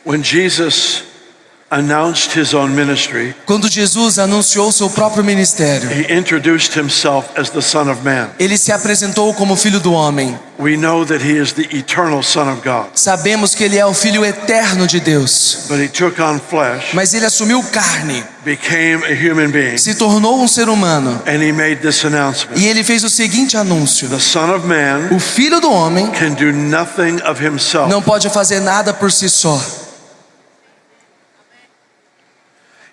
When Jesus announced his own ministry, Quando Jesus anunciou seu próprio ministério, he introduced himself as the Son of Man. ele se apresentou como Filho do Homem. We know that he is the eternal Son of God. Sabemos que ele é o Filho eterno de Deus, But he took on flesh, mas ele assumiu carne, became a human being, se tornou um ser humano, and he made this announcement. e ele fez o seguinte anúncio: The Son of Man o Filho do Homem can do nothing of himself. não pode fazer nada por si só.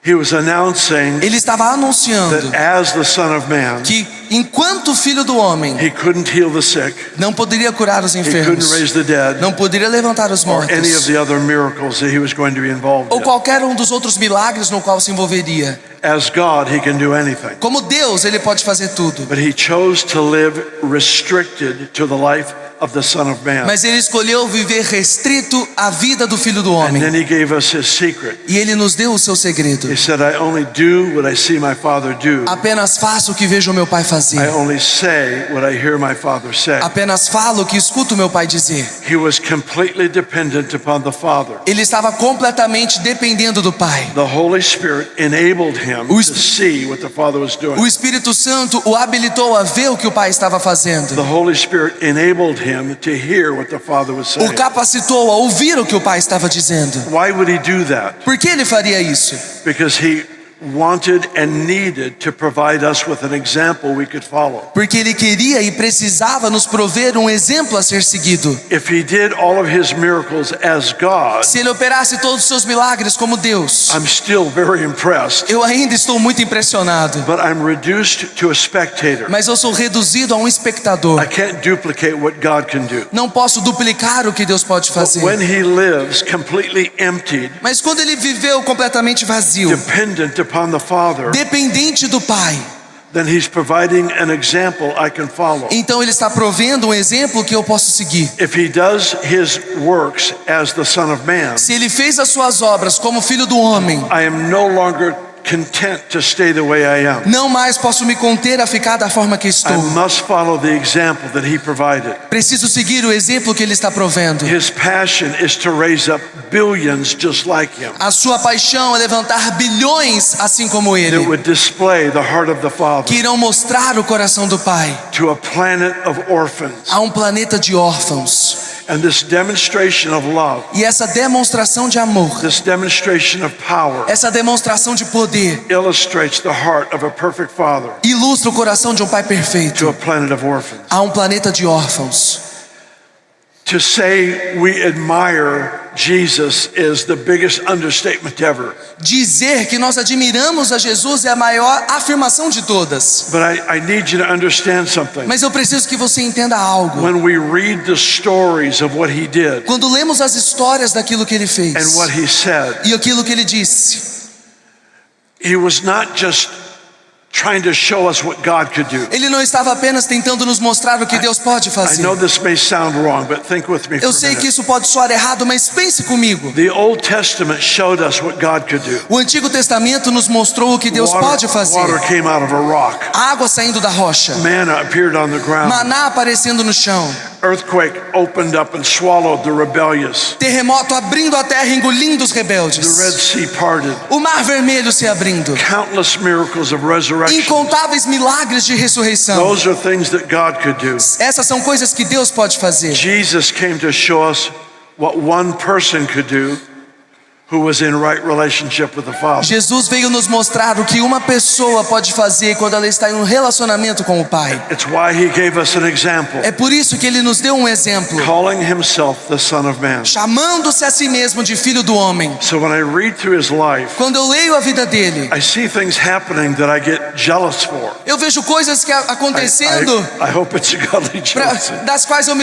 He was announcing Ele estava anunciando that as the Son of Man, que, enquanto Filho do Homem, he couldn't heal the sick, não poderia curar os he couldn't enfermos, raise the dead, não poderia levantar os or any of mortos, the other miracles that he was going to be involved ou in. qualquer um dos outros milagres no qual se envolveria. As God, he can do anything. Como Deus, ele pode fazer tudo. But he chose to live restricted to the life of the Son of Man. Mas ele escolheu viver restrito à vida do Filho do And Homem. then he gave us his secret. E ele nos deu o seu segredo. He said, I only do what I see my Father do. Apenas faço o que vejo o meu Pai I fazer. only say what I hear my Father say. Apenas falo o que escuto o meu Pai dizer. He was completely dependent upon the Father. Ele estava completamente dependendo do Pai. The Holy Spirit enabled him to see what the Father was doing. O Espírito Santo o habilitou a ver o que o Pai estava fazendo. The Holy Spirit enabled him to hear what the Father was O saying. capacitou a ouvir o que o Pai estava dizendo. Why would he do that? Por que ele faria isso? Because he wanted and needed to provide us with an example we could follow. Porque ele queria e precisava nos prover um exemplo a ser seguido. If he did all of his miracles as God, Se ele operasse todos os seus milagres como Deus, I'm still very impressed, eu ainda estou muito impressionado. but I'm reduced to a spectator. Mas eu sou reduzido a um I espectador. can't duplicate what God can do. Não posso duplicar o que Deus pode But fazer. when he lives completely emptied, Mas quando ele viveu completamente vazio, dependent upon the Father, dependente do Pai, then he's providing an example I can follow. então ele está provendo um exemplo que eu posso seguir. If he does his works as the Son of Man, Se ele fez as suas obras como Filho do Homem, I am no longer content to stay the way I am. não mais posso me conter a ficar da forma que I estou. must follow the example that he provided. Preciso seguir o exemplo que ele está provendo. His passion is to raise up billions just like him, A sua paixão é levantar bilhões assim como that ele, would display the heart of the Father que irão mostrar o coração do Pai to a planet of orphans. a um planeta de órfãos. And this demonstration of love, E essa demonstração de amor, this demonstration of power, essa demonstração de poder, illustrates the heart of a perfect Father ilustra o coração de um Pai to a perfeito planet of orphans. a um planeta de órfãos. To say we admire Jesus is the biggest understatement ever. Dizer que nós admiramos a Jesus é a maior afirmação de todas. But I need you to understand something. Mas eu preciso que você entenda algo. When we read the stories of what he did Quando lemos as histórias daquilo que ele fez and what he said, e aquilo que ele disse, he was not just trying to show us what God could do. ele não estava apenas tentando nos mostrar o que Deus pode I fazer. know this may sound wrong, but think with me for Eu a sei que minute. isso pode soar errado, mas pense comigo. The Old Testament showed us what God could do. O Antigo Testamento nos mostrou o que Deus pode fazer. Water came out of a rock. Água saindo da rocha, Manna appeared on the ground. maná aparecendo no chão, Earthquake opened up and swallowed the rebellious. terremoto abrindo a terra, engolindo os The Red rebeldes, Sea parted. o mar vermelho se abrindo, Countless miracles of resurrection. incontáveis milagres de ressurreição. Those are things that God could do. Essas são coisas que Deus pode fazer. Jesus came to show us what one person could do who was in right relationship with the Father. Jesus veio nos mostrar o que uma pessoa pode fazer quando ela está em um relacionamento com o Pai. It's why he gave us an example, É por isso que ele nos deu um exemplo, calling himself the Son of Man. chamando-se a si mesmo de Filho do Homem. So when I read through his life, Quando eu leio a vida dele, I see things happening that I get jealous for. eu vejo coisas que acontecendo I hope it's a godly jealousy. das quais eu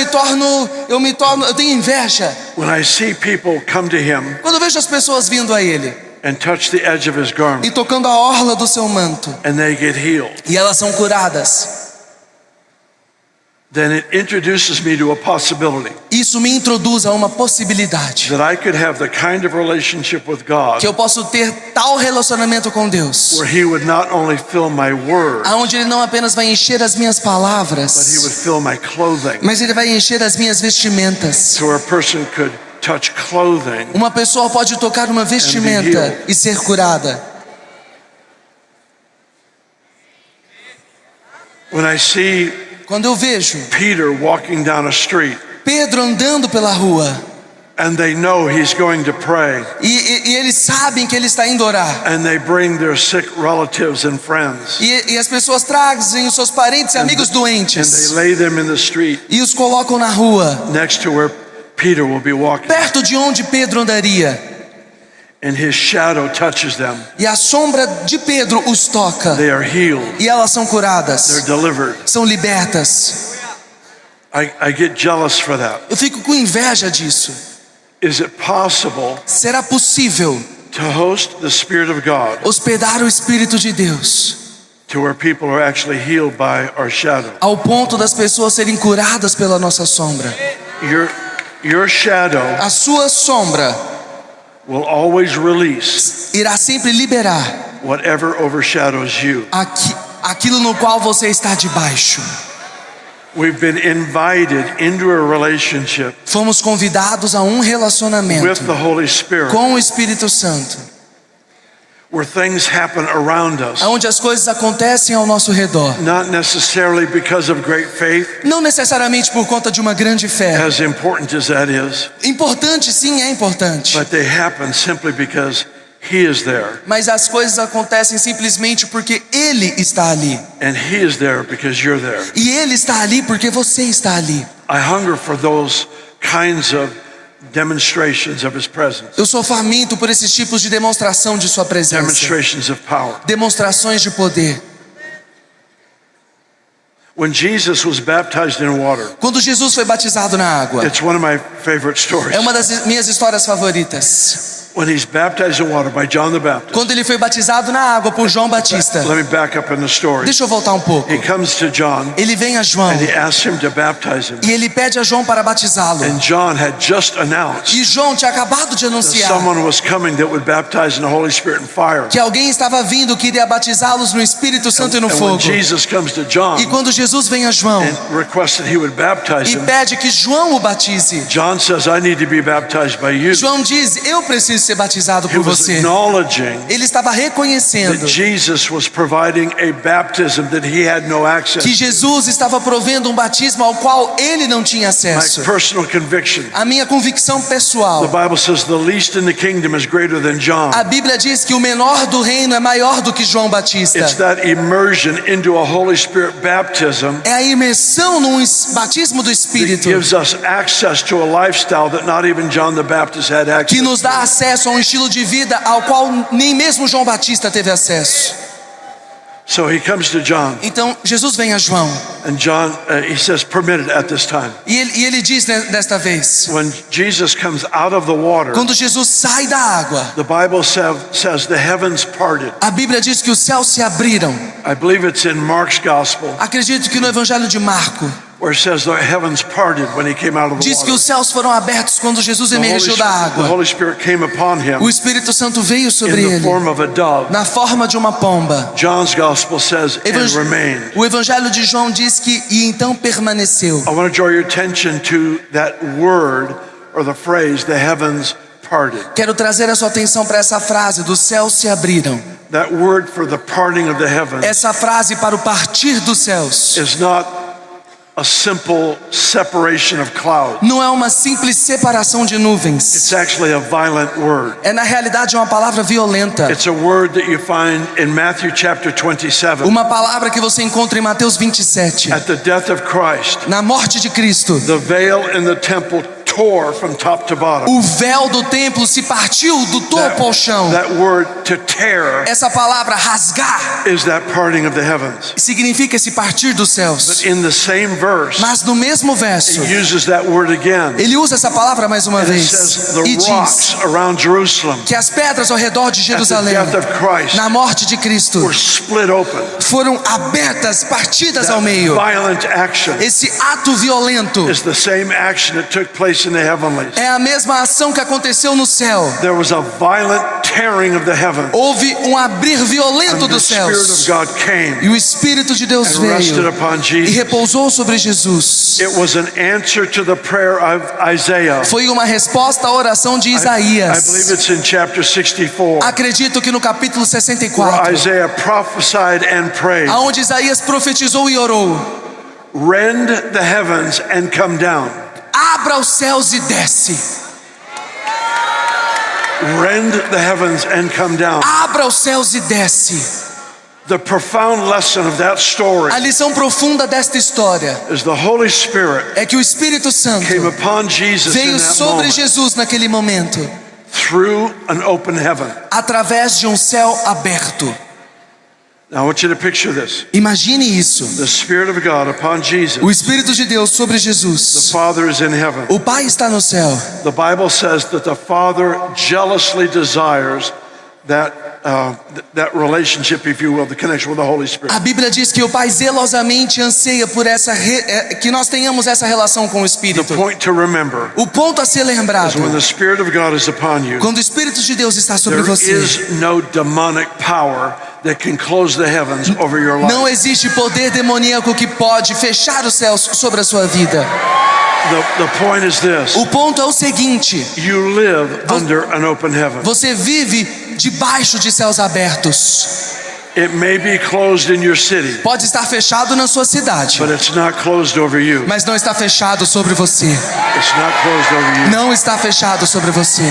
tenho inveja. When I see people come to him Quando eu vejo as pessoas vindo a ele and touch the edge of his e garment tocando a orla do seu manto, and they get healed, e elas são curadas, then it introduces me to a possibility isso me introduz a uma possibilidade that I could have the kind of relationship with God que eu posso ter tal relacionamento com Deus, where he would not only fill my word, aonde ele não apenas vai encher as minhas but he would palavras, fill my clothing, mas ele vai encher as minhas vestimentas, so a person could touch clothing. Uma pessoa pode tocar uma vestimenta e ser curada. When I see Quando eu vejo Peter walking down a street Pedro andando pela rua and they know he's going to pray e eles sabem que ele está indo orar, and they bring their sick relatives and friends e as pessoas trazem os seus parentes e amigos and they doentes lay them in the street e os colocam na rua, next to where Peter will be walking, perto de onde Pedro andaria, and his shadow touches them. e a sombra de Pedro os toca, They are healed. e elas são They're curadas, delivered. são libertas. I get jealous for that. Eu fico com inveja disso. Is it possible Será possível to host the Spirit of God hospedar o Espírito de Deus to where people are actually healed by our shadow? ao ponto das pessoas serem curadas pela nossa sombra? Your shadow A sua sombra will always release irá sempre liberar whatever overshadows you. aquilo no qual você está debaixo. We've been invited into a relationship Fomos convidados a um with relacionamento the Holy Spirit com o Espírito Santo, where things happen around us, onde as coisas acontecem ao nosso redor, not necessarily because of great faith, não necessariamente por conta de uma grande fé. as important as that is, Importante, sim, é importante, but they happen simply because He is there, mas as coisas acontecem simplesmente porque Ele está ali, and He is there because you're there. e Ele está ali porque você está ali. I hunger for those kinds of demonstrations of His presence, Eu sou faminto por esses tipos de demonstração de sua presença, demonstrations of power. demonstrações de poder. When Jesus was baptized in water, Quando Jesus foi batizado na água, it's one of my favorite stories. é uma das minhas histórias favoritas. When he's baptized in water by John the Baptist, Quando ele foi batizado na água por João Batista. let me back up in the story. Deixa eu voltar um pouco. He comes to John Ele vem a João and he asks him to baptize him. e ele pede a João para batizá-lo. And John had just announced E João tinha acabado de that anunciar someone was coming that would baptize in the Holy Spirit and fire. que alguém estava vindo que iria batizá-los no Espírito Santo e no And when fogo. Jesus comes to John E quando Jesus vem a João and requests that he would baptize e him, pede que João o batize, John says, I need to be baptized by you. João diz: eu preciso ser batizado He por was você. acknowledging Ele estava reconhecendo that Jesus was providing a baptism that he had no access que to. Jesus estava provendo um batismo ao qual ele não tinha My acesso. personal conviction. A minha convicção pessoal. The Bible says the least in the kingdom is greater than John. A Bíblia diz que o menor do reino é maior do que João Batista. It's that immersion into a Holy Spirit baptism É a imersão num batismo do that Espírito gives us access to a lifestyle that not even John the Baptist had que access nos dá to. acesso a um estilo de vida ao qual nem mesmo João Batista teve acesso. So he comes to John, Então Jesus vem a João and John, he says, permitted at this time. e ele diz desta vez, When Jesus comes out of the water, quando Jesus sai da água, the Bible says the heavens parted. a Bíblia diz que os céus se abriram. I believe it's in Mark's gospel, Acredito que no Evangelho de Marco where it says the heavens parted when he came out of the diz que water. os céus foram abertos quando Jesus The emergiu da The água. Holy Spirit came upon him O Espírito Santo veio sobre in the ele form of a dove. na forma de uma pomba. John's gospel says, and remained. O Evangelho de João diz que e então permaneceu. I want to draw your attention to that word or the phrase, the heavens parted. Quero trazer a sua atenção para essa frase: dos céus se abriram. That word for the parting of the heavens Essa frase para o partir dos céus is not a simple separation of clouds. não é uma simples separação de nuvens. It's actually a violent word. É na realidade uma palavra violenta. It's a word that you find in Matthew chapter 27. Uma palavra que você encontra em Mateus 27. At the death of Christ, Na morte de Cristo, the veil in the temple tore from top to bottom. o véu do templo se partiu do topo ao chão. That word to tear Essa palavra rasgar is that parting of the heavens. significa esse partir dos céus. In the same verse, Mas no mesmo verso, it uses that word again. ele usa essa palavra mais uma It vez says e the diz rocks around Jerusalem que as pedras ao redor de at the Jerusalém, death of Christ na morte de Cristo, were split open. foram abertas, partidas ao That meio. violent action Esse ato violento is the same action that took place place in the heavenlies. É a mesma ação que aconteceu no céu. There was a violent tearing of the heavens. Houve um abrir violento And the dos Spirit of céus. God came E o Espírito de Deus and rested veio upon e Jesus. repousou sobre Jesus. It was an answer to the prayer of Isaiah. Foi uma resposta à oração de I believe Isaías. it's in chapter 64. Acredito que no capítulo Where 64, Isaiah prophesied and prayed. aonde Isaías profetizou e orou: Rend the heavens and come down. abra os céus e desce. Rend the heavens and come down. Abra os céus e desce. The profound lesson of that story A lição profunda desta história is the Holy Spirit é que o Espírito Santo came upon Jesus in veio that sobre moment Jesus naquele momento, through an open heaven. através de um céu aberto. Now I want you to picture this. Imagine isso. The Spirit of God upon Jesus. O Espírito de Deus sobre The Jesus. Father is in heaven. O Pai está no céu. The Bible says that the Father jealously desires that relationship, if you will, the connection with the Holy Spirit. A Bíblia diz que o Pai zelosamente anseia por que nós tenhamos essa relação com o The Espírito. point to remember O ponto a ser lembrado: is when the Spirit of God is upon you, quando o Espírito de Deus está sobre there você, is no demonic power that can close the heavens over your life. não existe poder demoníaco que pode fechar os céus sobre a sua vida. The point is this. O ponto é o seguinte: You live under an open heaven. você vive debaixo de céus abertos. It may be closed in your city, Pode estar fechado na sua cidade, but it's not closed over you. mas não está fechado sobre você. It's not closed over you. Não está fechado sobre você.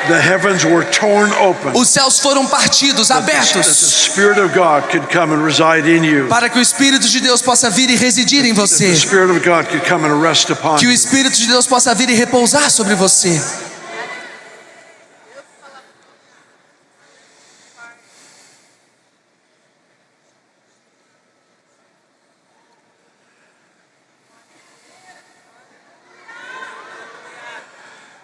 The heavens were torn open Os céus foram partidos, that the abertos, Spirit of God could come and reside in you. para que o Espírito de Deus possa vir e residir em That você. the Spirit of God could come and rest upon Que o you. Espírito de Deus possa vir e repousar sobre você.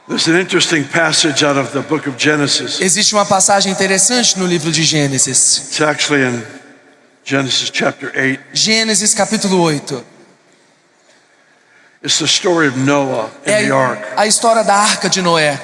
There's an interesting passage out of the book of Genesis. Existe uma passagem interessante no livro de Gênesis. It's actually in Genesis chapter 8. Gênesis capítulo 8. It's the story of Noah in É the ark. a história da arca de Noé.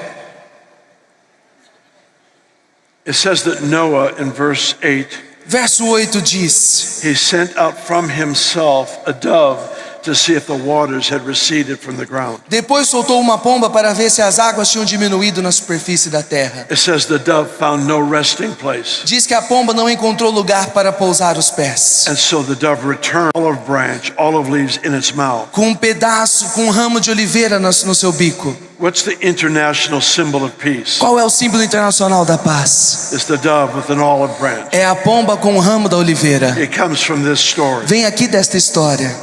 It says that Noah, in verse 8, Verso 8 diz: he sent out from himself a dove to see if the waters had receded from the ground. depois soltou uma pomba para ver se as águas tinham diminuído na superfície da terra. It says the dove found no resting place. Diz que a pomba não encontrou lugar para pousar os pés. And so the dove returned olive branch, olive leaves in its mouth. Com um pedaço, com um ramo de oliveira no seu bico. What's the international symbol of peace? Qual é o símbolo internacional da paz? It's the dove with an olive branch. É a pomba com o ramo da oliveira. It comes from this story. Vem aqui desta história.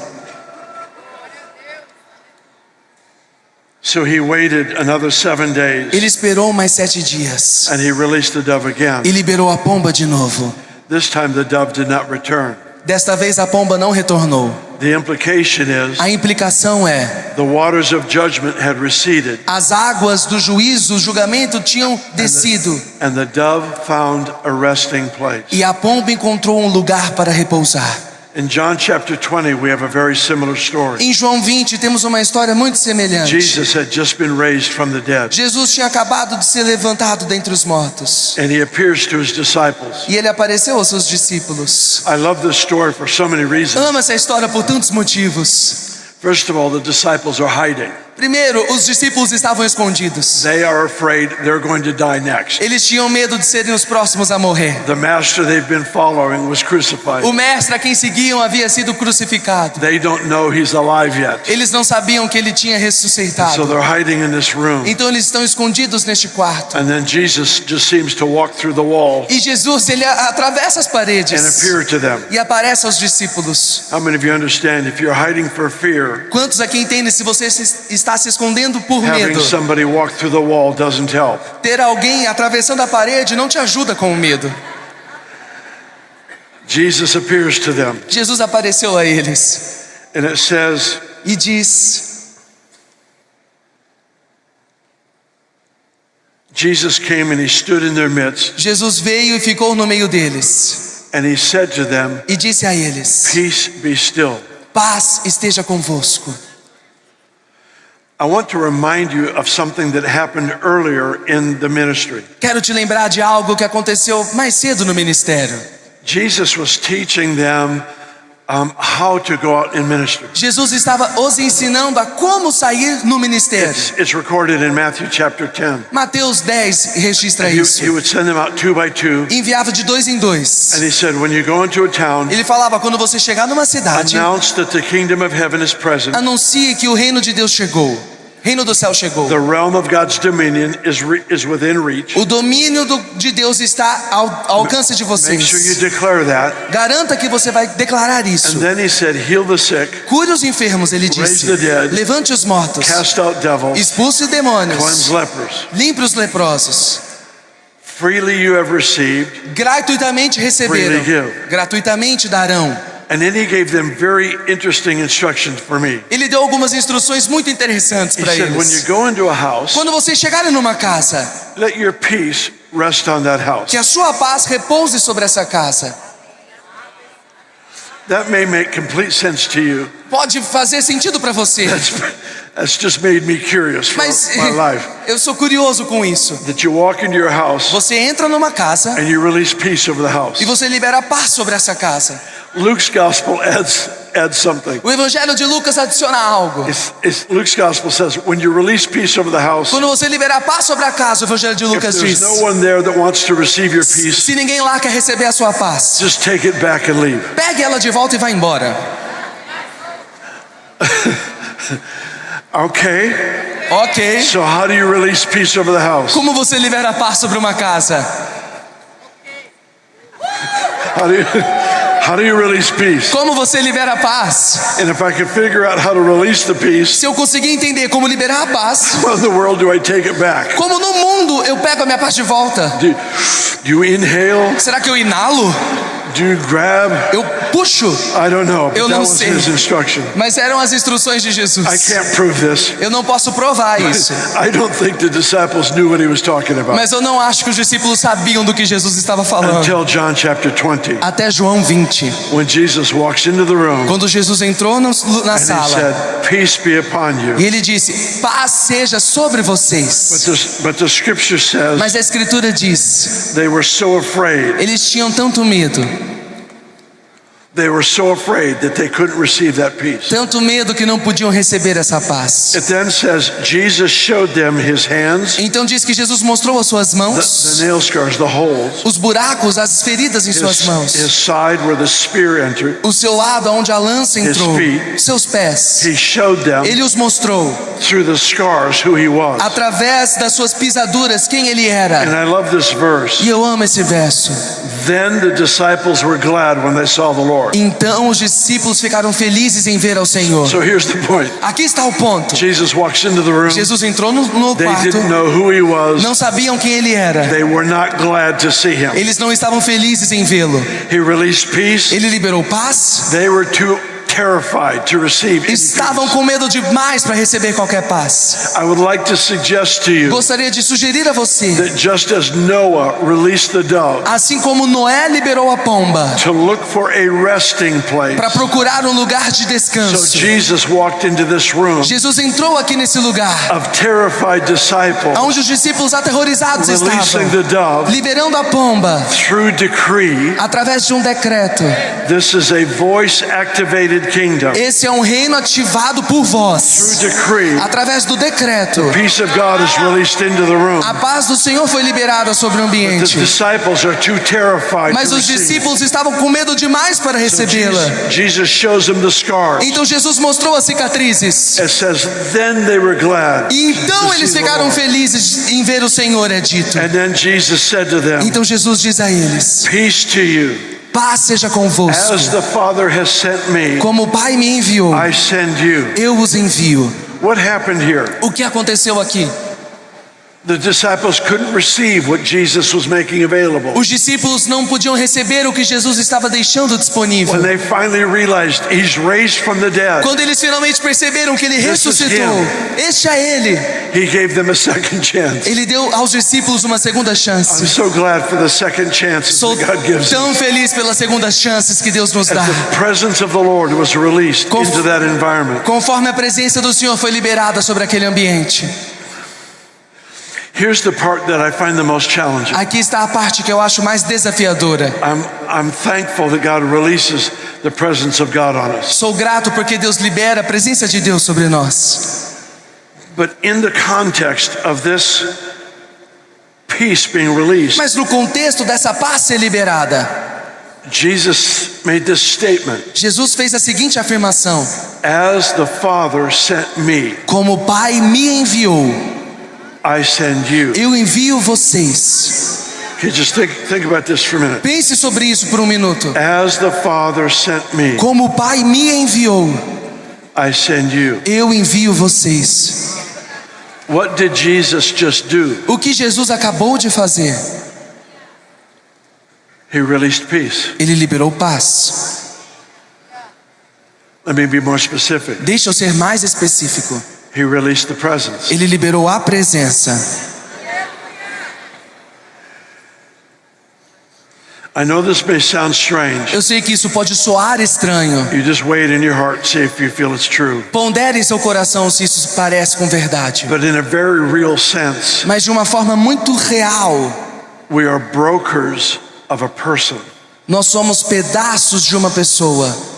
So he waited another 7 days Ele esperou mais 7 dias and he released the dove again. e liberou a pomba de novo. This time the dove did not return. Desta vez a pomba não retornou. The implication is A implicação é: the waters of judgment had receded as águas do juízo, o julgamento tinham descido and the dove found a resting place. e a pomba encontrou um lugar para repousar. In John chapter 20 we have a very similar story. Em João 20 temos uma história muito semelhante. Jesus had just been raised from the dead Jesus tinha acabado de ser levantado dentre os mortos and he appears to his disciples. e ele apareceu aos seus discípulos. I love this story for so many reasons. Amo essa história por tantos motivos. First of all, the disciples are hiding. Primeiro, os discípulos estavam escondidos. They are afraid they're going to die next. Eles tinham medo de serem os próximos a morrer. The master they've been following was crucified. O mestre a quem seguiam havia sido crucificado. They don't know he's alive yet. Eles não sabiam que ele tinha So ressuscitado. they're hiding in this room. Então eles estão escondidos neste quarto. And then Jesus just seems to walk through the wall E Jesus, ele atravessa as and paredes appear to them. e aparece aos discípulos. How many of you understand if you're hiding for fear, Quantos aqui entendem, se você está se escondendo por having medo, somebody walk through the wall doesn't help? ter alguém atravessando a parede não te ajuda com o medo. Jesus appears to them Jesus apareceu a eles and it says, e diz: Jesus came and he stood in their midst Jesus veio e ficou no meio deles and he said to them, e disse a eles: peace be still. paz esteja convosco. I want to remind you of something that happened earlier in the ministry. Quero te lembrar de algo que aconteceu mais cedo no ministério. Jesus was teaching them how to go out in ministry. Jesus estava os ensinando a como sair no ministério. It's recorded in Matthew chapter 10. Mateus 10 registra He isso. would send them out 2 by 2. Enviava de 2 em 2. And he said, when you go into a town, Ele falava, quando você chegar numa cidade, announce that the kingdom of heaven is present. anuncie que o reino de Deus chegou. O reino do céu chegou. The realm of God's dominion is within reach. O domínio de Deus está ao alcance de Make sure you vocês. declare that. Garanta que você vai declarar isso. And then he said, heal the sick, Cure os enfermos, ele Raise disse. the dead. Levante os mortos. cast out devils, Expulse demônios. cleanse lepers. Limpe os leprosos. Freely you have received. Gratuitamente receberam. Freely give. Gratuitamente darão. And then he gave them very interesting instructions for me. Ele deu algumas instruções muito interessantes He para said, when you eles. go into a house, Quando vocês chegarem numa casa, let your peace rest on that house. que a sua paz repouse sobre essa casa. That may make complete sense to you. Pode fazer sentido para você, That's just made me curious for mas my life. eu sou curioso com isso. That you walk into your house Você entra numa casa and you release peace over the house. e você libera paz sobre essa casa. Luke's gospel adds something. O Evangelho de Lucas adiciona algo. Luke's gospel says, when you release peace over the house, Quando você liberar paz sobre a casa, o Evangelho de if Lucas there's diz: no one there that wants to receive your peace, se ninguém lá quer receber a sua paz, just take it back and leave. pegue ela de volta e vá embora. Okay? Ok. So how do you release peace over the house? Como você libera paz sobre uma casa? How do you release peace? Como você libera paz? And if I can figure out how to release the peace, Se eu conseguir entender como liberar a paz, how in the world do I take it back? como no mundo eu pego a minha paz de volta? Do you inhale? Será que eu inalo? Do you grab? Eu puxo? I don't know. But Eu that não was sei. his instruction. Mas eram as instruções de I Jesus. can't prove this. Eu não posso provar isso. I don't think the disciples knew what he was talking about Mas eu não acho que os discípulos sabiam do que Jesus estava falando. until John chapter 20, Até João 20. when Jesus walks into the room Quando Jesus entrou na and he sala said, "Peace be upon you." e ele disse: paz seja sobre vocês. But the scripture says Mas a escritura diz: they were so afraid. eles tinham tanto medo, They were so afraid that they couldn't receive that peace. tanto medo que não podiam receber essa paz. It then says Jesus showed them his hands, Então diz que Jesus mostrou as suas the mãos, nail scars, the holes, os buracos, as feridas em suas his mãos, side where the spear entered. o seu lado onde a lança entrou, feet. seus pés. He showed them Ele os mostrou through the scars who he was. através das suas pisaduras quem ele era. And I love this verse. E eu amo esse verso. Then the disciples were glad when they saw the Lord. Então os discípulos ficaram felizes em ver ao Senhor. So here's the point. Aqui está o ponto. Jesus walks into the room. Jesus entrou no They quarto, didn't know who he was. não sabiam quem ele era. They were not glad to see him. Eles não estavam felizes em vê-lo. He released peace. Ele liberou paz. They were too terrified to receive any Estavam peace. com medo demais para receber qualquer paz. I would like to suggest to you Gostaria de sugerir a você, that just as Noah released the dove assim como Noé liberou a pomba to look for a resting place, para procurar um lugar de so descanso, Jesus walked into this room Jesus entrou aqui nesse lugar, of terrified disciples, onde os discípulos aterrorizados releasing estavam, the dove liberando a pomba through decree. através de um decreto. This is a voice-activated kingdom. Esse é um reino ativado por voz. Through decree, Através do decreto, peace of God is released into the room. a paz do Senhor foi liberada sobre o The ambiente. disciples are too terrified Mas to os receive. discípulos estavam com medo demais para recebê-la. Jesus shows them the scars. Então Jesus mostrou as cicatrizes. It says, then they were glad. E então to eles see the ficaram Lord. felizes em ver o Senhor, é dito. And then Jesus said to them, Então Jesus diz a eles: peace to you. paz seja convosco. As the Father has sent me, Como o Pai me enviou, I send you. eu os envio. What happened here? O que aconteceu aqui? The disciples couldn't receive what Jesus was making available. Os discípulos não podiam receber o que Jesus estava deixando disponível. When they finally realized he's raised from the dead, Quando eles finalmente perceberam que ele This is ressuscitou, este é ele. he gave them a second chance. Ele deu aos discípulos uma segunda I'm chance. so glad for the second chances Sou that God gives us. tão feliz pelas segundas chances que Deus nos As dá. the presence of the Lord was released into that environment. Conforme a presença do Senhor foi liberada sobre aquele ambiente. Here's the part that I find the most challenging. Aqui está a parte que eu acho mais desafiadora. I'm thankful that God releases the presence of God on us. Sou grato porque Deus libera a presença de Deus sobre nós. But in the context of this peace being released, Mas no contexto dessa paz ser liberada, Jesus made this statement: Jesus fez a seguinte afirmação: As the Father sent me, como o Pai me enviou, I send you. eu envio vocês. Okay, just think about this for a minute. Pense sobre isso por um minuto. As the Father sent me, Como o Pai me enviou, I send you. eu envio vocês. What did Jesus just do? O que Jesus acabou de fazer? He released peace. Ele liberou paz. Let me be more specific. Deixa eu ser mais específico. He released the presence. Ele liberou a presença. I know this may sound strange. Eu sei que isso pode soar estranho. You just weigh it in your heart, see if you feel it's true. Pondere em seu coração se isso parece com verdade. But in a very real sense, Mas de uma forma muito real, we are brokers of a person. nós somos pedaços de uma pessoa.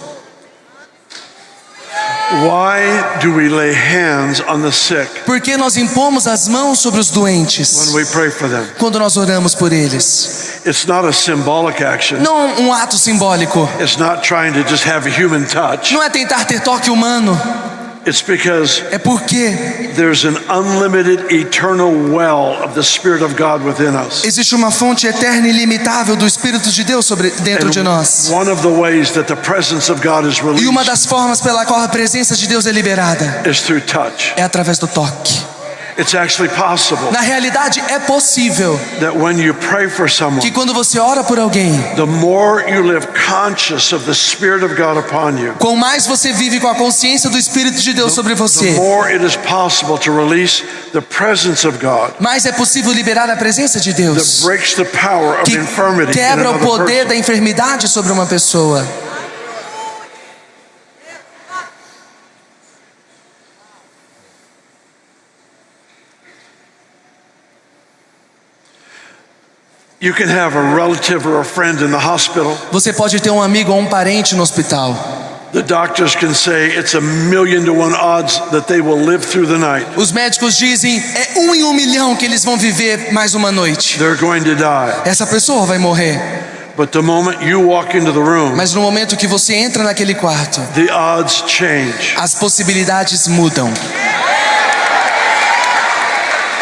Why do we lay hands on the sick Por que nós impomos as mãos sobre os doentes when we pray for them? quando nós oramos por eles? It's not a symbolic action. Não um ato simbólico. It's not trying to just have a human touch. Não é tentar ter toque humano. It's because É porque there's an unlimited eternal well of the Spirit of God within us. existe uma fonte eterna e ilimitável do Espírito de Deus dentro de nós. One of the ways that the presence of God is E uma released das formas pela qual a presença de Deus é liberada is through touch. é através do toque. It's actually possible Na realidade, é possível that when you pray for que someone, quando você ora por alguém, the more you live conscious of the Spirit of God upon you, quanto mais você vive com a consciência do Espírito de Deus sobre the você, more it is possible to release the presence of God mais é possível liberar a presença de that Deus, breaks the power of que infirmity in quebra o another poder person. da enfermidade sobre uma pessoa. You can have a relative or a friend in the hospital. Você pode ter um amigo ou um parente no hospital. The doctors can say it's 1,000,000 to 1 odds that they will live through the night. Os médicos dizem é 1 em 1 milhão que eles vão viver mais uma noite. They're going to die. Essa pessoa vai morrer. But the moment you walk into the room, Mas no momento que você entra naquele quarto, the odds change. as possibilidades mudam.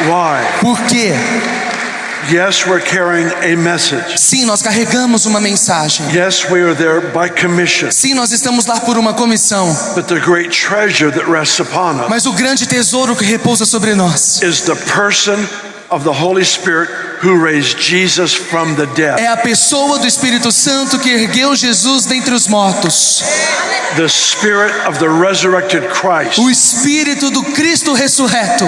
Why? Por quê? Yes, we're carrying a message. Sim, nós carregamos uma mensagem. Yes, we are there by commission. Sim, nós estamos lá por uma comissão. But the great treasure that rests upon us Mas o grande tesouro que repousa sobre nós is the person of the Holy Spirit who raised Jesus from the dead. é a pessoa do Espírito Santo que ergueu Jesus dentre os mortos. The Spirit of the resurrected Christ. O Espírito do Cristo ressurreto.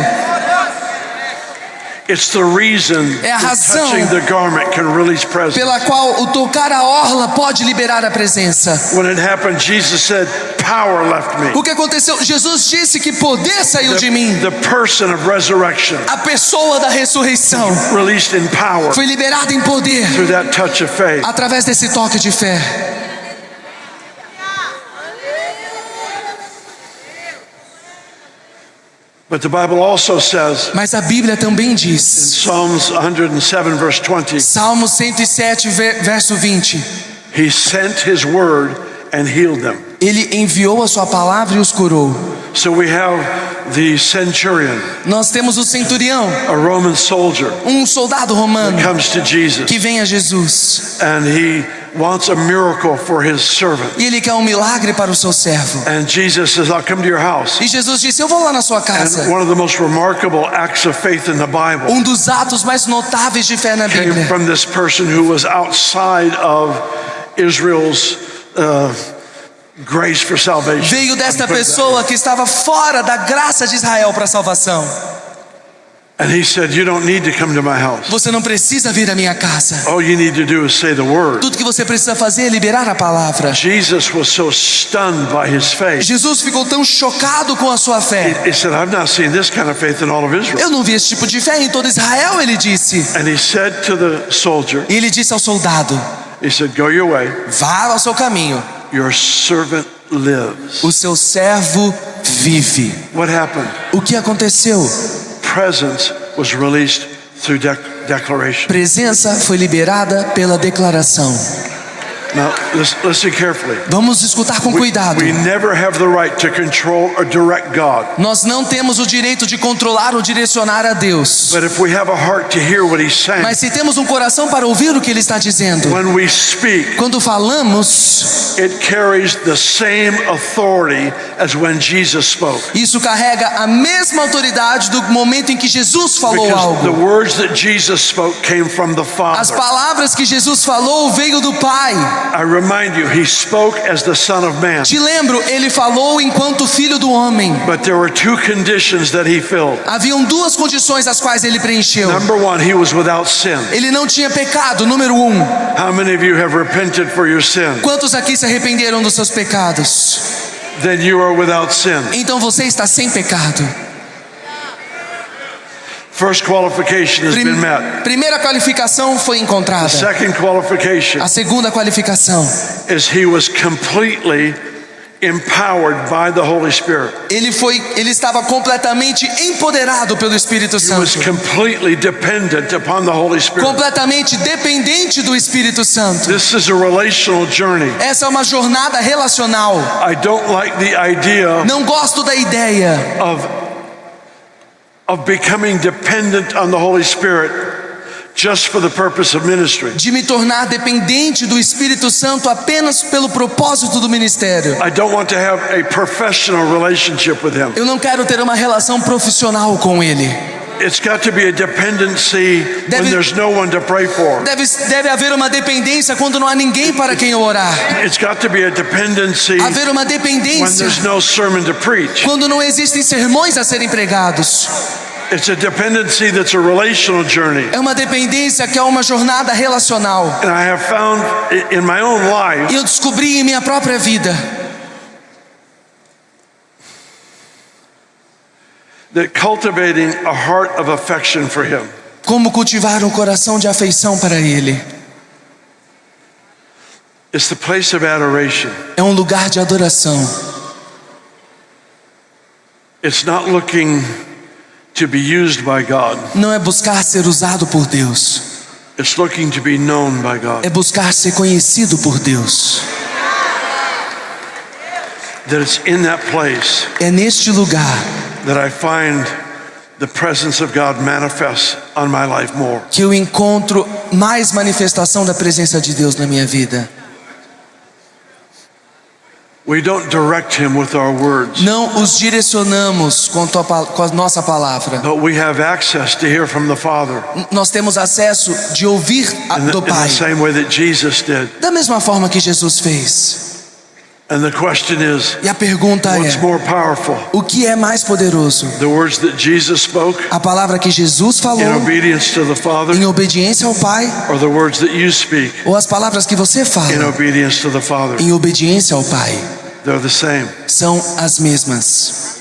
It's the reason É a that razão touching the garment can release presence. pela qual o tocar a orla pode liberar a presença. When it happened, Jesus said, "Power left me." O que aconteceu? Jesus disse que poder saiu de mim. The person of resurrection A pessoa da ressurreição released in power foi liberada em poder through that touch of faith. através desse toque de fé. But the Bible also says Mas a Bíblia também in diz, Psalms 107 verse 20, Salmo 107, verso 20, He sent His word and healed them. Ele enviou a sua palavra e os curou. So we have the centurion, Nós temos o centurião, a Roman soldier, um soldado romano comes to Jesus, que vem a Jesus. and he wants a miracle for his servant. E ele quer um milagre para o seu servo. And Jesus says, I'll come to your house. E Jesus disse: eu vou lá na sua And casa. one of the most remarkable acts of faith in the Bible Um dos atos mais notáveis de fé na came Bíblia from this person who was outside of Israel's grace for salvation. veio desta pessoa que estava fora da graça de Israel para a salvação. And he said, you don't need to come to my house. Você não precisa vir à minha casa. All you need to do is say the word. Tudo que você precisa fazer é liberar a palavra. Jesus was so stunned by his faith. Jesus ficou tão chocado com a sua fé. He said, I've not seen this kind of faith in all of Israel. Eu não vi esse tipo de fé em todo Israel, ele disse. And he said to the soldier, E ele disse ao soldado: he said, go your way. vá ao seu caminho. Your servant lives. O seu servo vive. What happened? O que aconteceu? Presence was released through declaration. Presença foi liberada pela declaração. Now, listen carefully. Vamos escutar com cuidado. We never have the right to control or direct God. Nós não temos o direito de controlar ou direcionar a Deus. But if we have a heart to hear what he's saying, Mas se temos um coração para ouvir o que ele está dizendo, when we speak, quando falamos, it carries the same authority as when Jesus spoke. isso carrega a mesma autoridade do momento em que Jesus falou Because the algo. words that Jesus spoke came from the As Father. palavras que Jesus falou veio do Pai. I remind you, he spoke as the Son of Man. Te lembro, ele falou enquanto filho do homem. But there were two conditions that he filled. Haviam duas condições as quais ele preencheu. Number one, he was without sin. Ele não tinha pecado, número 1. How many of you have repented for your sin? Quantos aqui se arrependeram dos seus pecados? Then you are without sin. Então você está sem pecado. First qualification has been met. Primeira qualificação foi encontrada. Second qualification A segunda qualificação, is he was completely empowered by the Holy Spirit. ele estava completamente empoderado pelo Espírito He was Santo. completely dependent upon the Holy Spirit. Completamente dependente do Espírito Santo. This is a relational journey. Essa é uma jornada relacional. I don't like the idea Não gosto da ideia of becoming dependent on the Holy Spirit just for the purpose of ministry. de me tornar dependente do Espírito Santo apenas pelo propósito do ministério. I don't want to have a professional relationship with him. Eu não quero ter uma relação profissional com Ele. It's got to be a dependency when Deve- there's no one to pray for. Deve haver uma dependência quando não há ninguém para quem eu orar. It's got to be a dependency Haver uma when dependência there's no sermon to preach. quando não existem sermões a serem pregados. It's a dependency that's a relational journey. É uma dependência que é uma jornada relacional. And I have found in my own life E eu descobri em minha própria vida that cultivating a heart of affection for him como cultivar um coração de afeição para Ele. is the place of adoration. É um lugar de adoração. It's not looking to be used by God. Não é buscar ser usado por Deus. It's looking to be known by God. É buscar ser conhecido por Deus. That it's in that place É neste lugar that I find the presence of God manifest on my life more. que eu encontro mais manifestação da presença de Deus na minha vida. We don't direct him with our words, Não os direcionamos com a nossa palavra. but we have access to hear from the Father Nós temos acesso de ouvir do in the Pai, same way that Jesus did. da mesma forma que Jesus fez. And the question is, E a pergunta what's é: more powerful? o que é mais poderoso? The words that Jesus spoke A palavra que Jesus falou in obedience to the Father, em obediência ao Pai, or the words that you speak ou as palavras que você in fala obedience to the Father? em obediência ao Pai? They're the same. São as mesmas.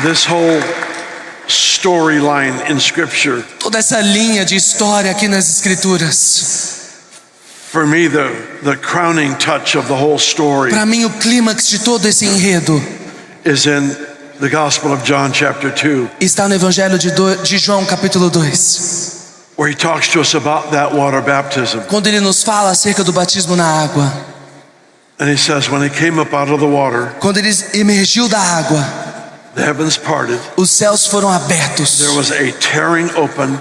This whole storyline in Scripture. Toda essa linha de história aqui nas Escrituras. For me, the crowning touch of the whole story Para mim, o clímax de todo esse enredo is in the Gospel of John chapter 2, está no Evangelho de João, capítulo 2. where he talks to us about that water baptism. Quando ele nos fala acerca do batismo na água. And he says, when he came up out of the water, Quando ele emergiu da água, the heavens parted. os céus foram abertos. There was a tearing open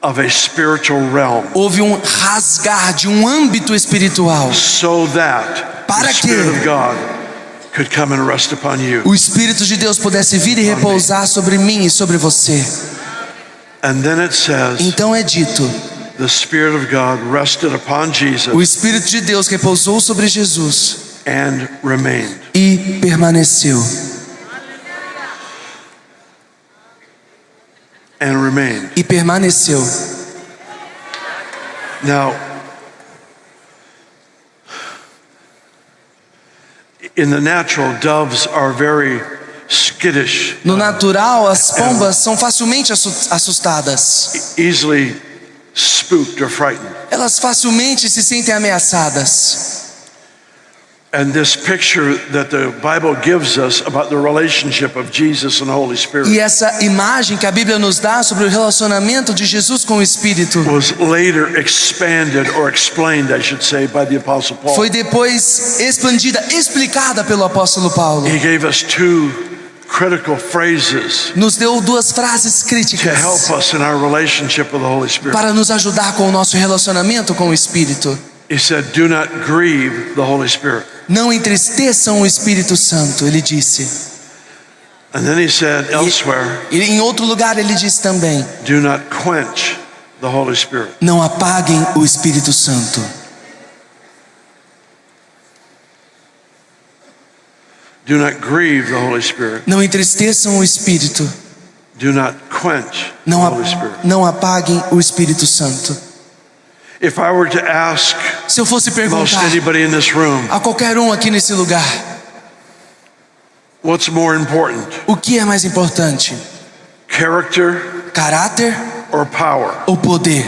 of a spiritual realm, Houve um rasgar de um âmbito espiritual, so that Para the Spirit quê? of God could come and rest upon you. o Espírito de Deus pudesse vir e repousar sobre mim e sobre você. And then it says, Então é dito, the Spirit of God rested upon o Jesus Espírito de Deus repousou sobre Jesus and remained. e permaneceu. And remained. E permaneceu. Now, in the natural, doves are very skittish, No natural, as pombas são facilmente assustadas. easily spooked or frightened. Elas facilmente se sentem ameaçadas. And this picture that the Bible gives us about the relationship of Jesus and the Holy Spirit E essa imagem que a Bíblia nos dá sobre o relacionamento de Jesus com o Espírito was later expanded or explained, I should say, by the Apostle Paul. foi depois expandida, explicada pelo apóstolo Paulo. He gave us two critical phrases Nos deu duas frases to críticas help us in our relationship with the Holy Spirit. para nos ajudar com o nosso relacionamento com o Espírito. He said, do not grieve the Holy Spirit. Não entristeçam o Espírito Santo, ele disse. And then he said elsewhere, E em outro lugar ele diz também: do not quench the Holy Spirit. não apaguem o Espírito Santo. Do not grieve the Holy Spirit. Não entristeçam o Espírito. Do not quench the Holy Spirit. Não apaguem o Espírito Santo. If I were to ask Se eu fosse most perguntar anybody in this room, a qualquer um aqui nesse lugar, what's more important, o que é mais importante? character Caráter or power? ou poder?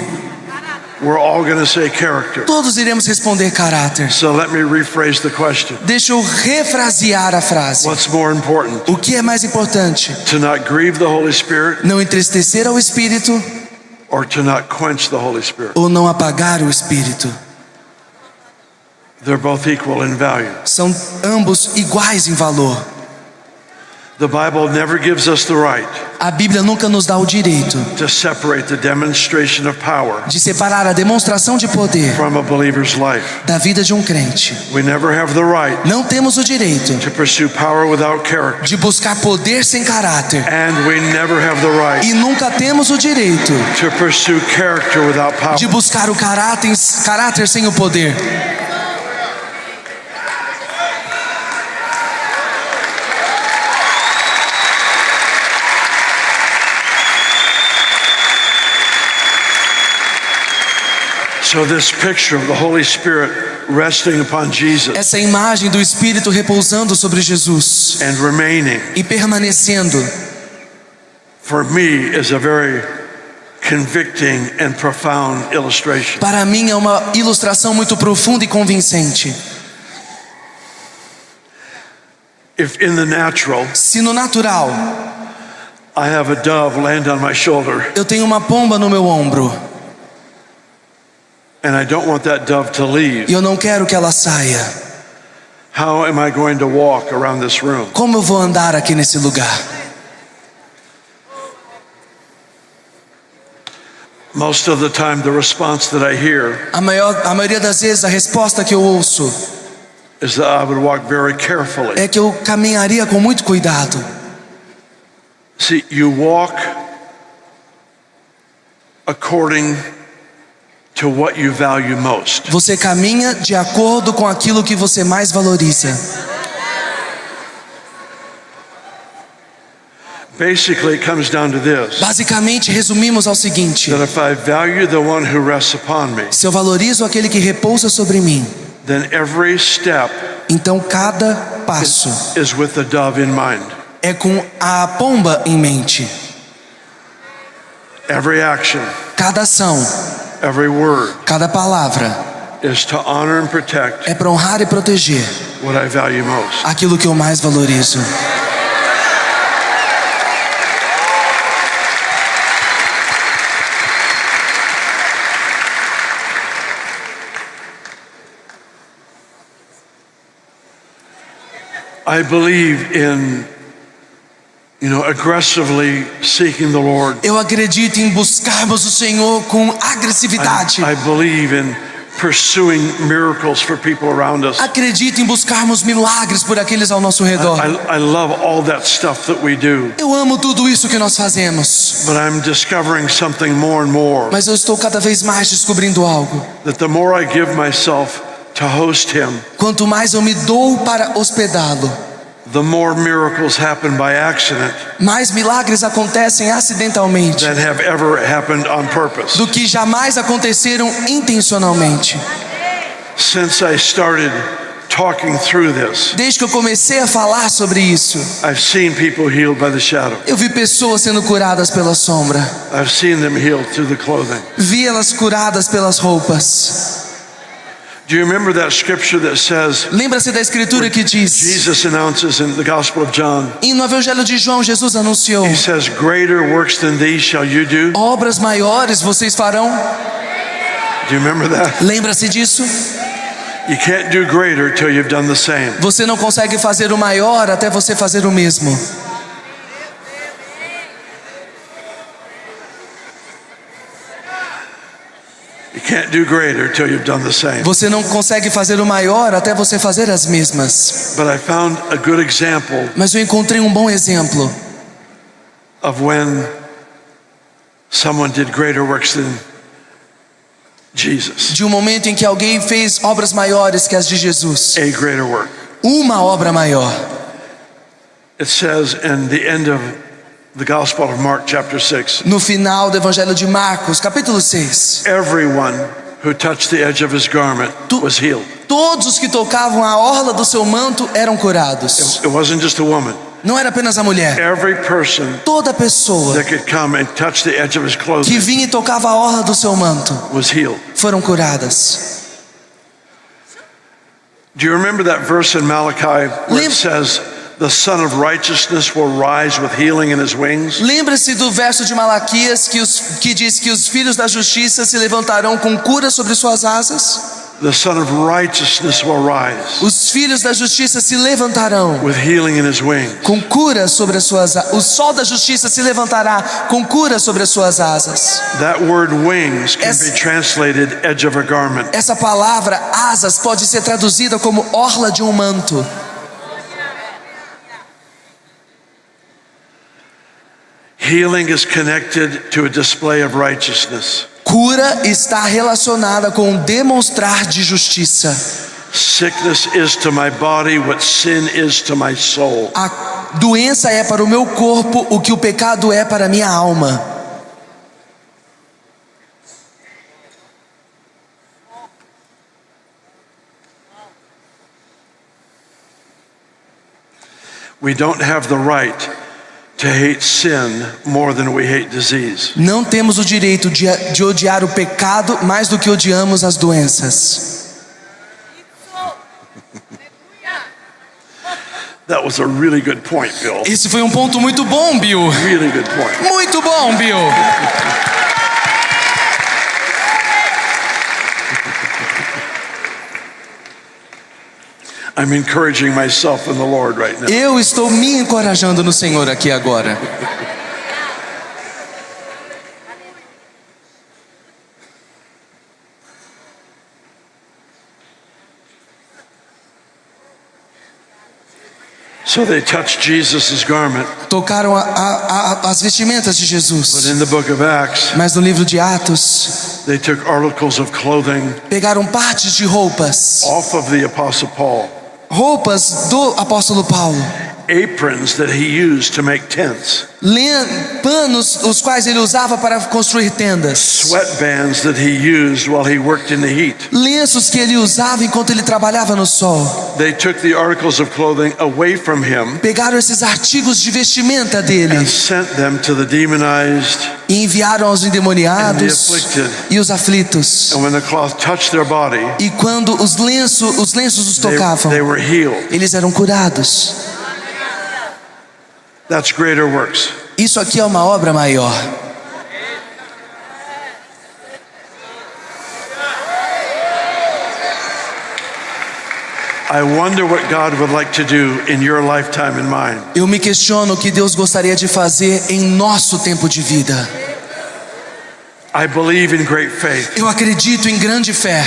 We're all going to say character. Todos iremos responder caráter. So let me rephrase the question. Deixa eu refrasear a frase. What's more important, O que é mais importante? to not grieve the Holy Spirit Não entristecer ao Espírito or to not quench the Holy Spirit? ou não apagar o Espírito? They're both equal in value. São ambos iguais em valor. The Bible never gives us the right A Bíblia nunca nos dá o direito to separate the demonstration of power de separar a demonstração de poder from a believer's life. da vida de um crente. We never have the right Não temos o direito to pursue power without character. de buscar poder sem caráter. And we never have the right E nunca temos o direito to pursue character without power. de buscar o caráter sem o poder. So this picture of the Holy Spirit resting upon Jesus Essa imagem do Espírito repousando sobre Jesus and remaining, e permanecendo, for me, is a very convicting and profound illustration. para mim é uma ilustração muito profunda e convincente. If in the natural, Se no natural I have a dove land on my shoulder eu tenho uma pomba no meu ombro and I don't want that dove to leave, e eu não quero que ela saia, how am I going to walk around this room? como eu vou andar aqui nesse lugar? Most of the time, the response that I hear A maioria das vezes a resposta que eu ouço is that I would walk very carefully. é que eu caminharia com muito cuidado. See, you walk according to what you value most. Você caminha de acordo com aquilo que você mais valoriza. Basically, it comes down to this: Basicamente, resumimos ao seguinte: that if I value the one who rests upon me, se eu valorizo aquele que repousa sobre mim, then every step então cada passo is with the dove in mind. é com a pomba em mente. every action, Cada ação, every word cada palavra is to honor and protect é para honrar e proteger what I value most. aquilo que eu mais valorizo. I believe in, aggressively seeking the Lord. Eu acredito em buscarmos o Senhor com agressividade. I believe in pursuing miracles for people around us. Acredito em buscarmos milagres por aqueles ao nosso redor. I love all that stuff that we do, Eu amo tudo isso que nós fazemos. but I'm discovering something more and more, Mas eu estou cada vez mais descobrindo algo. that the more I give myself to host Him, Quanto mais eu me dou para hospedá-lo, the more miracles happen by accident mais milagres acontecem acidentalmente than have ever happened on purpose. do que jamais aconteceram intencionalmente. Since I started talking through this, Desde que eu comecei a falar sobre isso, I've seen people healed by the shadow. eu vi pessoas sendo curadas pela sombra. I've seen them healed through the clothing. Vi elas curadas pelas roupas. Do you remember that scripture that says, Lembra-se da escritura que diz, Jesus announces in the Gospel of John, e no Evangelho de João, Jesus anunciou: He says, greater works than these shall you do? obras maiores vocês farão. Do you remember that? Lembra-se disso? You can't do greater till you've done the same. Você não consegue fazer o maior até você fazer o mesmo. You can't do greater till you've done the same. Você não consegue fazer o maior até você fazer as mesmas. But I found a good example Mas eu encontrei um bom exemplo of when someone did greater works than Jesus. de um momento em que alguém fez obras maiores que as de Jesus. A greater work. Uma obra maior. It says in the end of the Gospel of Mark chapter 6, No final do Evangelho de Marcos, capítulo 6. everyone who touched the edge of his garment was healed. Todos os que tocavam a orla do seu manto eram curados. It wasn't just a woman. Não era apenas a mulher. Every person Toda pessoa that could come and touch the edge of his que clothing vinha e tocava a orla do seu manto was healed. foram curadas. Do you remember that verse in Malachi where it says, the Son of Righteousness will rise with healing in his wings? Lembra-se do verso de Malaquias que diz que os filhos da justiça se levantarão com cura sobre suas asas? The Son of Righteousness will rise Os filhos da justiça se levantarão with healing in his wings. com cura sobre as suas asas. O sol da justiça se levantará com cura sobre as suas asas. That word wings can be translated edge of a garment. Essa palavra asas pode ser traduzida como orla de um manto. Healing is connected to a display of righteousness. Cura está relacionada com o demonstrar de justiça. Sickness is to my body what sin is to my soul. A doença é para o meu corpo o que o pecado é para a minha alma. We don't have the right to hate sin more than we hate disease. Não temos o direito de odiar o pecado mais do que odiamos as doenças. That was a really good point, Bill. Esse foi um ponto muito bom, Bill. Really good point. Muito bom, Bill. I'm encouraging myself in the Lord right now. Eu estou me encorajando no Senhor aqui agora. So they touched Jesus' garment. Tocaram as vestimentas de But Jesus. in the book of Acts, Mas no livro de Atos, they took articles of clothing pegaram partes de roupas. off of the Apostle Paul Roupas do apóstolo Paulo. aprons that he used to make tents, panos os quais ele usava para construir tendas, sweatbands that he used while he worked in the heat. lenços que ele usava enquanto ele trabalhava no sol. They took the articles of clothing away from him Pegaram esses artigos de vestimenta dele and sent them to the demonized. e enviaram aos endemoniados And the afflicted. e os aflitos. And when the cloth touched their body, E quando os lenços os tocavam, they were healed. eles eram curados. That's greater works. Isso aqui é uma obra maior. I wonder what God would like to do in your lifetime and mine. Eu me questiono o que Deus gostaria de fazer em nosso tempo de vida. I believe in great faith, Eu acredito em grande fé,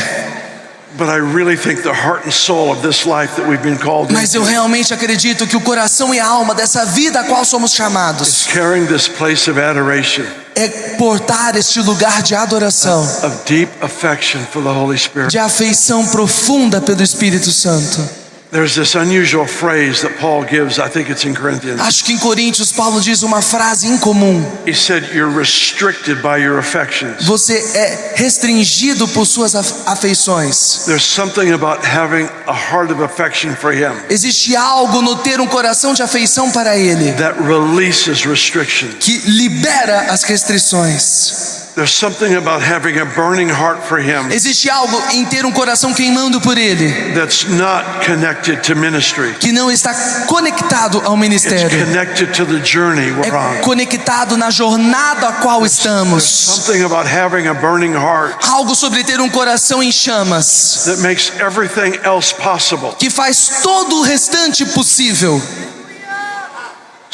but I really think the heart and soul of this life that we've been called mas eu into realmente acredito que o coração e a alma dessa vida a qual somos chamados is carrying this place of adoration, é portar este lugar de adoração, of deep affection for the Holy Spirit. de afeição profunda pelo Espírito Santo. There's this unusual phrase that Paul gives, I think it's in Corinthians. Acho que em Coríntios Paulo diz uma frase incomum: He said, you're restricted by your affections. você é restringido por suas afeições. There's something about having a heart of affection for Him Existe algo no ter um coração de afeição para Ele that releases restrictions. que libera as restrições. There's something about having a burning heart for Him Existe algo em ter um coração queimando por Ele that's not connected to ministry. que não está conectado ao It's ministério, connected to the journey we're é on. conectado na jornada a qual estamos. Something about having a burning heart Algo sobre ter um coração em chamas that makes everything else possible. que faz todo o restante possível.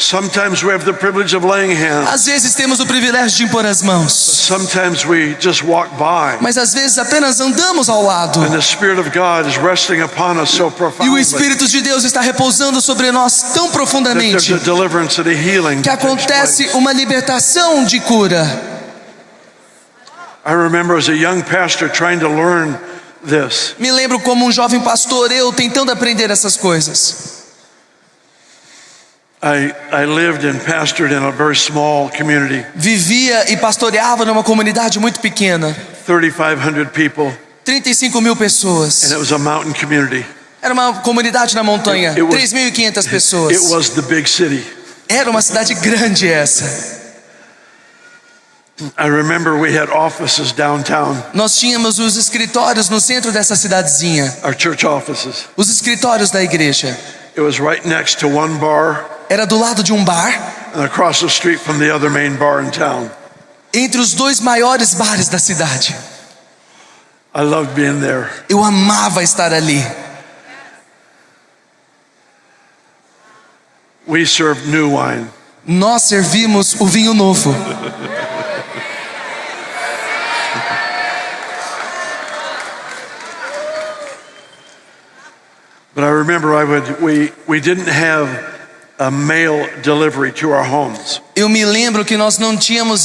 Sometimes we have the privilege of laying hands. Às vezes temos o privilégio de impor as mãos, Sometimes we just walk by. mas às vezes apenas andamos ao lado. And the Spirit of God is resting upon us so E o profoundly Espírito de Deus está repousando sobre nós tão that there's profundamente a deliverance and a healing que that takes acontece place. uma libertação de cura. I remember as a young pastor trying to learn this. Me lembro como um jovem pastor, eu tentando aprender essas coisas. I lived and pastored in a very small community, Vivia e pastoreava numa comunidade muito pequena, 3,500 people, 35.000 pessoas. and it was a mountain community. Era uma comunidade na montanha, It was- 3.500 It pessoas. was the big city. Era uma cidade grande essa. I remember we had offices downtown, Nós tínhamos os escritórios no centro dessa cidadezinha, our church offices. os escritórios da igreja. It was right next to one bar Era do lado de um bar, and across the street from the other main bar in town. entre os dois maiores bares da cidade. I loved being there. Eu amava estar ali. We served new wine. Nós servimos o vinho novo. But I remember we didn't have a mail delivery to our homes. Eu me lembro que nós não tínhamos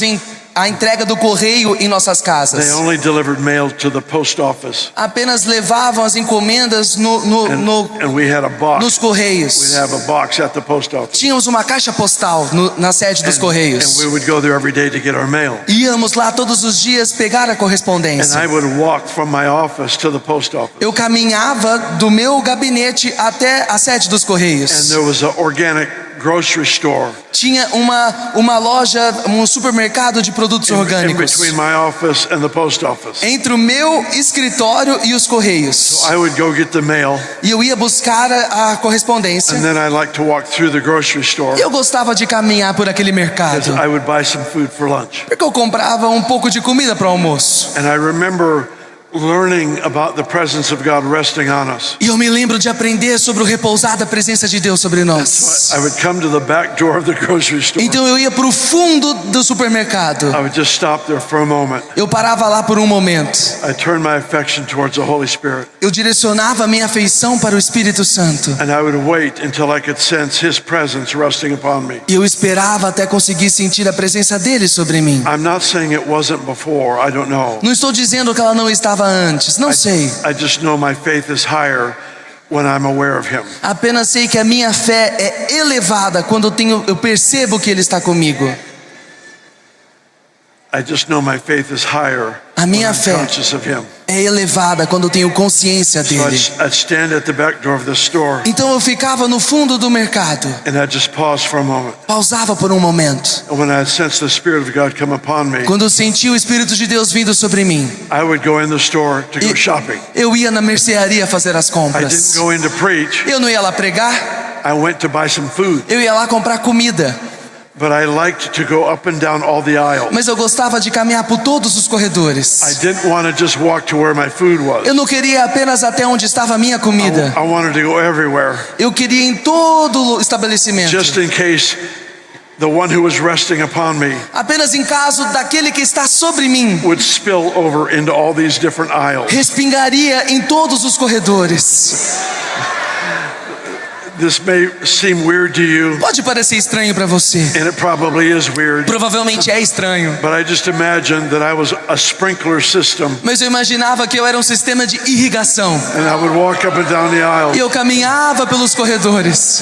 a entrega do correio em nossas They casas. only delivered mail to the post office. Apenas levavam as encomendas And we had a box. nos We'd correios. have a box at the post office. Tínhamos uma caixa postal na sede dos And correios. we would go there every day to get our mail. Íamos lá todos os dias pegar a And correspondência. I would walk from my office to the post office. Eu caminhava do meu gabinete até a sede dos And correios. there was an organic grocery store Tinha uma loja, um supermercado de produtos in orgânicos between my office and the post office. entre o meu escritório e os correios. I would go get the mail, E eu ia buscar a correspondência. and then I like to walk through the grocery store E eu gostava de caminhar por aquele because mercado, I would buy some food for lunch. porque eu comprava um pouco de comida para o almoço. And I remember learning about the presence of God resting on us. E eu me lembro de aprender sobre o repousar da presença de Deus sobre nós. I would come to the back door of the grocery store. Então eu ia para o fundo do supermercado. I would just stop there for a moment. Eu parava lá por um momento. I turned my affection towards the Holy Spirit. Eu direcionava a minha afeição para o Espírito Santo. And I would wait until I could sense His presence resting upon me. E eu esperava até conseguir sentir a presença dele sobre mim. I'm not saying it wasn't before, I don't know. Não estou dizendo que ela não estava antes, não sei. I just know my faith is higher when I'm aware of Him. Apenas sei que a minha fé é elevada quando eu percebo que Ele está comigo. I just know my faith is higher A when minha I'm fé conscious of Him. é elevada quando eu tenho consciência So dele. I'd stand at the back door of the store Então eu ficava no fundo do mercado, and I'd just pause for a moment. pausava por um momento. And when I sensed the Spirit of God come upon me, Quando eu senti o Espírito de Deus vindo sobre mim, I would go in the store to go E- shopping. eu ia na mercearia fazer as I compras. didn't go in to preach. Eu não ia lá pregar, I went to buy some food. eu ia lá comprar comida. But I liked to go up and down all the aisles. Mas eu gostava de caminhar por todos os I corredores. didn't want to just walk to where my food was. Eu não queria apenas até onde estava a minha comida. I wanted to go everywhere, Eu queria ir em todo o estabelecimento. just in case the one who was resting upon me Apenas em caso daquele que está sobre mim would spill over into all these different aisles. respingaria em todos os corredores. This may seem weird to you, Pode parecer estranho para você. and it probably is weird, Provavelmente é estranho. but I just imagined that I was a sprinkler system, Mas eu imaginava que eu era um sistema de irrigação. and I would walk up and down the E aisle, eu caminhava pelos corredores.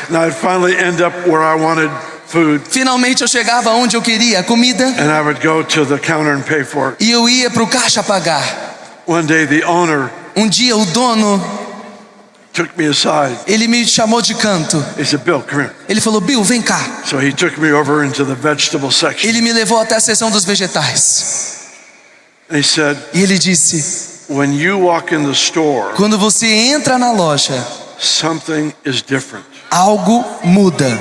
and I'd finally end up where I wanted food, Finalmente eu chegava onde eu queria, a comida. and I would go to the counter and pay for it. E eu ia para o caixa pagar. One day the owner Um dia o dono, took me aside. ele me chamou de canto. He said, "Bill, come here." Ele falou: Bill, vem cá. So he took me over into the vegetable section, Ele me levou até a seção dos vegetais. and he said, E ele disse: "When you walk in the store, quando você entra na loja, something is different." algo muda.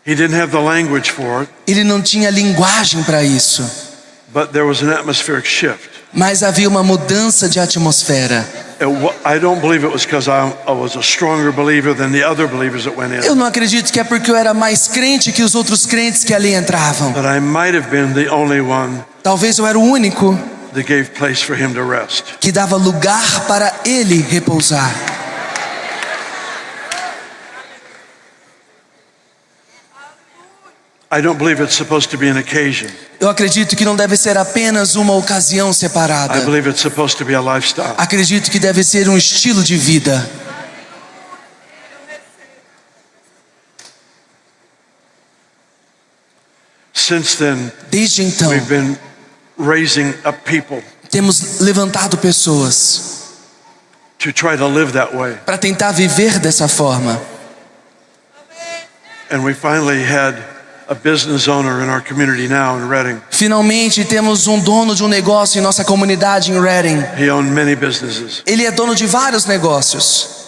He didn't have the language for it, Ele não tinha linguagem para isso, but there was an atmospheric shift. mas havia uma mudança de atmosfera. I don't believe it was because I was a stronger believer than the other believers that went in, Eu não acredito que é porque eu era mais crente que os outros crentes que ali entravam. but I might have been the only one Talvez eu era o único that gave place for him to rest. que dava lugar para ele repousar. I don't believe it's supposed to be an occasion. Eu acredito que não deve ser apenas uma ocasião separada. I believe it's supposed to be a lifestyle. Acredito que deve ser um estilo de vida. Since then, Desde então, we've been raising up people temos levantado pessoas to try to live that way. para tentar viver dessa forma. And we finally had a business owner in our community now in Reading. Finalmente temos um dono de um negócio em nossa comunidade em Reading. He owned many businesses. Ele é dono de vários negócios.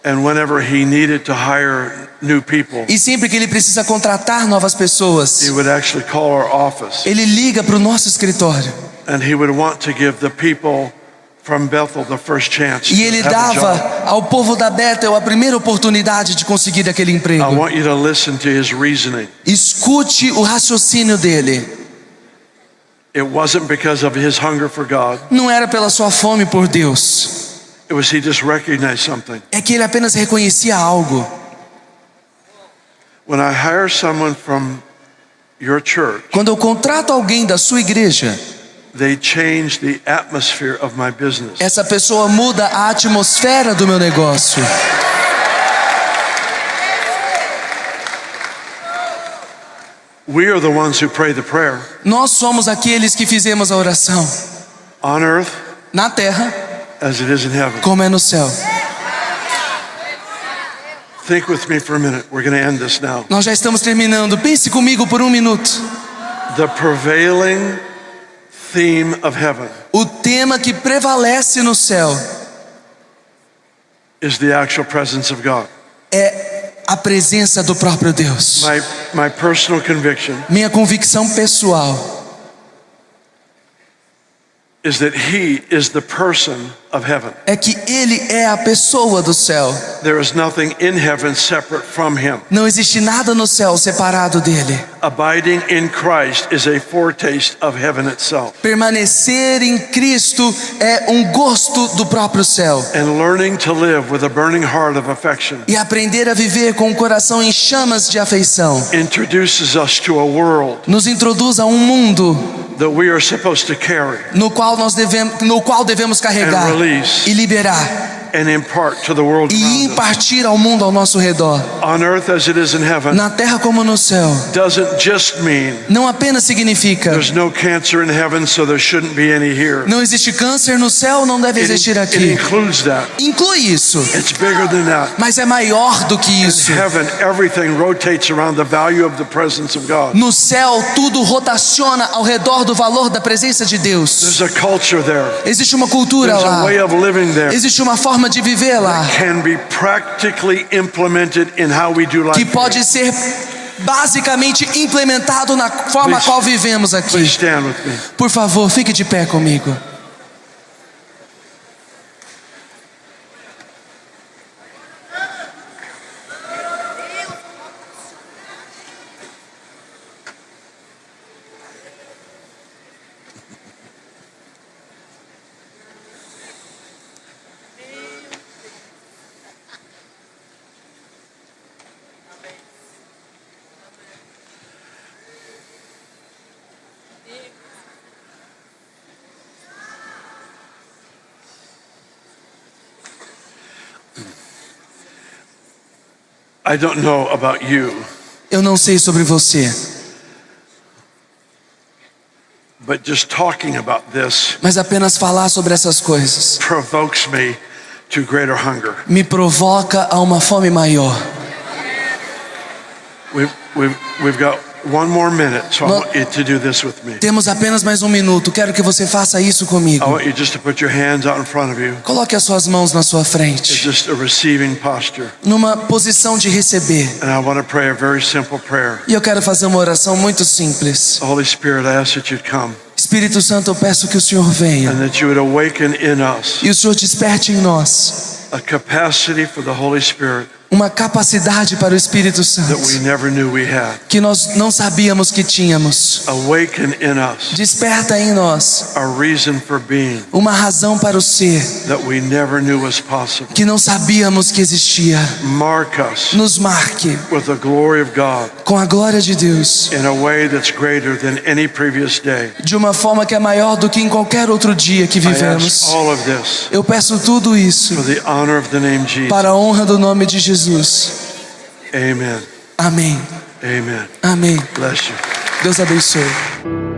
And whenever he needed to hire new people, E sempre que ele precisa contratar novas pessoas, he would actually call our office, ele liga para o nosso escritório. and he would want to give the people from Bethel the first chance E ele to have a job. dava ao povo da Bethel a primeira oportunidade de conseguir aquele I emprego. want you to listen to his reasoning. Escute o raciocínio dele. It wasn't because of his hunger for God. Não era pela sua fome por Deus. It was he just recognized something. É que ele apenas reconhecia algo. When I hire someone from your church, Quando eu contrato alguém da sua igreja, they change the atmosphere of my business. essa pessoa muda a atmosfera do meu negócio. We are the ones who pray the prayer Nós somos aqueles que fizemos a oração on earth na terra as it is in heaven. como é no céu. Think with me for a minute. We're going to end this now. Nós já estamos terminando. Pense comigo por um minuto. The prevailing theme of heaven O tema que prevalece no céu is the actual presence of God. é a presença do próprio Deus. My personal conviction Minha convicção pessoal is that he is the person of heaven. é que Ele é a pessoa do céu. There is nothing in heaven separate from him. Não existe nada no céu separado dele. Abiding in Christ is a foretaste of heaven itself. Permanecer em Cristo é um gosto do próprio céu. And learning to live with a burning heart of affection E aprender a viver com o coração em chamas de afeição introduces us to a world nos introduz a um mundo that we are supposed to carry no qual devemos carregar and release e liberar and impart to the world e around us. impartir ao mundo ao nosso redor. On earth as it is in heaven Na terra como no céu, doesn't just mean não apenas significa there's no cancer in heaven, so there shouldn't be any here. não existe câncer no céu, não deve existir It aqui. includes that. Inclui isso, It's bigger than that. mas é maior do que isso. In heaven, everything rotates around the value of the presence of God. No céu, tudo rotaciona ao redor do valor da presença de Deus. There's a culture there. Existe uma cultura There's a lá, way of living there existe uma forma de viver lá, can be practically implemented in how we do life. que pode ser basicamente implementado na forma Please. qual vivemos aqui. Please stand with me. Por favor, fique de pé comigo. I don't know about you, Eu não sei sobre você, but just talking about this mas apenas falar sobre essas coisas provokes me to greater hunger. me provoca a uma fome maior. We've got one more minute, so I No- want you to do this with me. Temos apenas mais um minuto. Quero que você faça isso I comigo. want you just to put your hands out in front of you. Coloque as suas mãos na sua It's frente, just a receiving posture. numa posição de receber. And I want to pray a very simple prayer. E eu quero fazer uma oração muito simples. Holy Spirit, I ask that you'd come Espírito Santo, eu peço que o Senhor venha and that you would awaken in us e o Senhor desperte em nós a capacity for the Holy Spirit uma capacidade para o Espírito that we Santo never knew we had. que nós não sabíamos que tínhamos. Awaken in us Desperta em nós a reason for being uma razão para o ser that we never knew was possible. que não sabíamos que existia. Mark us Nos marque with the glory of God com a glória de Deus in a way that's greater than any previous day. de uma forma que é maior do que em qualquer outro dia que I ask vivemos. all of this Eu peço tudo isso for the honor of the name Jesus. para a honra do nome de Jesus. Amen. Amém. Amen. Amém. Bless you. Deus abençoe.